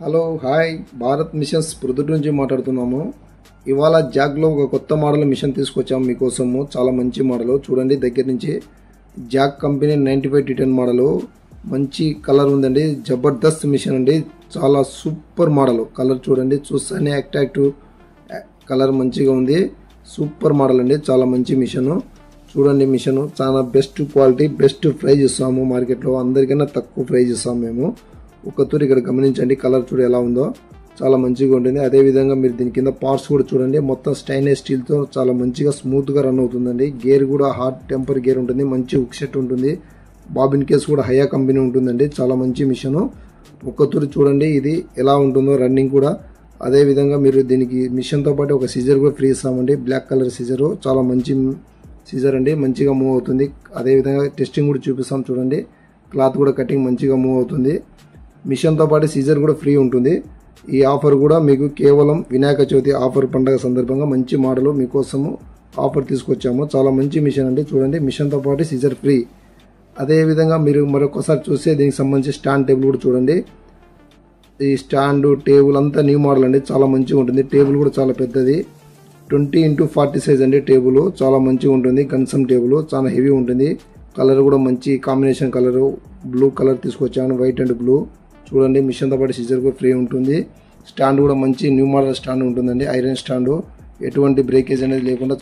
Hello hi Bharat machines ప్రొద్దుట నుంచి మాట్లాడుతున్నాము. ఇవాళ జాగ్లో ఒక కొత్త మోడల్ మిషన్ తీసుకొచ్చాము మీకోసము. చాలా మంచి మోడల్ చూడండి. దగ్గర నుంచి జాగ్ కంపెనీ 95T10 మోడల్. మంచి కలర్ ఉందండి. జబర్దస్త్ మిషన్ అండి. చాలా సూపర్ మోడల్. కలర్ చూడండి, చూస్తేనే అట్రాక్టివ్ కలర్ మంచిగా ఉంది. సూపర్ మోడల్ అండి. చాలా మంచి మిషన్ చూడండి. మిషన్ చాలా బెస్ట్ క్వాలిటీ, బెస్ట్ ప్రైజ్ ఇస్తాము మార్కెట్లో. అందరికన్నా తక్కువ ప్రైజ్ ఇస్తాము మేము. ఒక తూరి ఇక్కడ గమనించండి. కలర్ చూడు ఎలా ఉందో, చాలా మంచిగా ఉంటుంది. అదేవిధంగా మీరు దీని కింద పార్ట్స్ కూడా చూడండి. మొత్తం స్టైన్లెస్ స్టీల్తో చాలా మంచిగా స్మూత్గా రన్ అవుతుందండి. గేర్ కూడా హాట్ టెంపర్ గేర్ ఉంటుంది. మంచి హుక్ సెట్ ఉంటుంది. బాబిన్ కేస్ కూడా హయా కంపెనీ ఉంటుందండి. చాలా మంచి మిషన్. ఒక్క తూరి చూడండి ఇది ఎలా ఉంటుందో రన్నింగ్ కూడా. అదేవిధంగా మీరు దీనికి మిషన్తో పాటు ఒక సీజర్ కూడా ఫ్రీ ఇస్తామండి. బ్లాక్ కలర్ సీజరు, చాలా మంచి సీజర్ అండి. మంచిగా మూవ్ అవుతుంది. అదేవిధంగా టెస్టింగ్ కూడా చూపిస్తాం చూడండి. క్లాత్ కూడా కటింగ్ మంచిగా మూవ్ అవుతుంది. మిషన్తో పాటు సీజర్ కూడా ఫ్రీ ఉంటుంది. ఈ ఆఫర్ కూడా మీకు కేవలం వినాయక చవితి ఆఫర్ పండుగ సందర్భంగా మంచి మోడల్ మీకోసము ఆఫర్ తీసుకొచ్చాము. చాలా మంచి మిషన్ అండి. చూడండి, మిషన్తో పాటు సీజర్ ఫ్రీ. అదేవిధంగా మీరు మరొకసారి చూస్తే దీనికి సంబంధించి స్టాండ్ టేబుల్ కూడా చూడండి. ఈ స్టాండ్ టేబుల్ అంతా న్యూ మోడల్ అండి. చాలా మంచిగా ఉంటుంది. టేబుల్ కూడా చాలా పెద్దది. 20x40 సైజ్ అండి. టేబుల్ చాలా మంచిగా ఉంటుంది. కన్సమ్ టేబుల్ చాలా హెవీ ఉంటుంది. కలర్ కూడా మంచి కాంబినేషన్ కలర్, బ్లూ కలర్ తీసుకొచ్చాను, వైట్ అండ్ బ్లూ. చూడండి, మిషన్తో పాటు సీజర్ కూడా ఫ్రీ ఉంటుంది. స్టాండ్ కూడా మంచి న్యూ మోడల్ స్టాండ్ ఉంటుందండి. ఐరన్ స్టాండ్, ఎటువంటి బ్రేకేజ్ అనేది లేకుండా